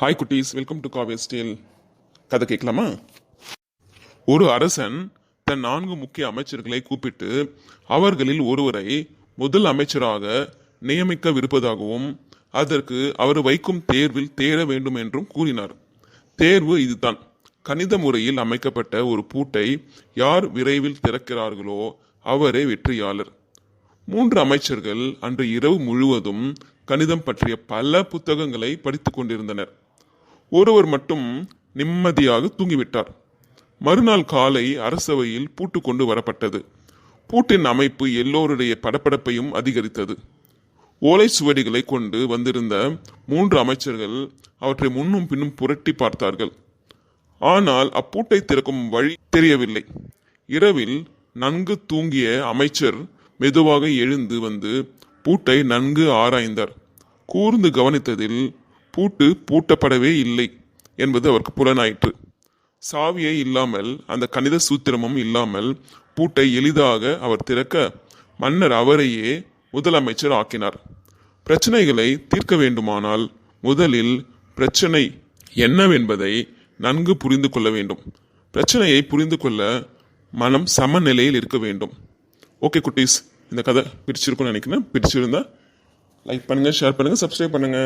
Hi குட்டீஸ், welcome to காவேஸ் Dale. கதை கேட்கலாமா? ஒரு அரசன் தன் 4 முக்கிய அமைச்சர்களை கூப்பிட்டு அவர்களில் ஒருவரை முதல் அமைச்சராக நியமிக்கவிருப்பதாகவும் அதற்கு அவர் வைக்கும் தேர்வில் தேர வேண்டும் என்றும் கூறினார். தேர்வு இதுதான்: கணித முறையில் அமைக்கப்பட்ட ஒரு பூட்டை யார் விரைவில் திறக்கிறார்களோ அவரே வெற்றியாளர். 3 அமைச்சர்கள் அன்று இரவு முழுவதும் கணிதம் பற்றிய பல புத்தகங்களை படித்துக் கொண்டிருந்தனர். ஒருவர் மட்டும் நிம்மதியாக தூங்கிவிட்டார். மறுநாள் காலை அரசவையில் பூட்டு கொண்டு வரப்பட்டது. பூட்டின் அமைப்பு எல்லோருடைய படப்படப்பையும் அதிகரித்தது. ஓலை சுவடிகளை கொண்டு வந்திருந்த 3 அமைச்சர்கள் அவற்றை முன்னும் பின்னும் புரட்டி பார்த்தார்கள். ஆனால் அப்பூட்டை திறக்கும் வழி தெரியவில்லை. இரவில் நன்கு தூங்கிய அமைச்சர் மெதுவாக எழுந்து வந்து பூட்டை நன்கு ஆராய்ந்தார். கூர்ந்து கவனித்ததில் பூட்டு பூட்டப்படவே இல்லை என்பது அவருக்கு புலனாயிற்று. சாவியே இல்லாமல், அந்த கணித சூத்திரமும் இல்லாமல் பூட்டை எளிதாக அவர் திறக்க மன்னர் அவரையே முதலமைச்சர் ஆக்கினார். பிரச்சனைகளை தீர்க்க வேண்டுமானால் முதலில் பிரச்சனை என்னவென்பதை நன்கு புரிந்து கொள்ள வேண்டும். பிரச்சனையை புரிந்து கொள்ள மனம் சமநிலையில் இருக்க வேண்டும். ஓகே குட்டீஸ், இந்த கதை பிடிச்சிருக்கும்னு நினைக்கிறேன். பிடிச்சிருந்தா லைக் பண்ணுங்க, ஷேர் பண்ணுங்க, சப்ஸ்கிரைப் பண்ணுங்க.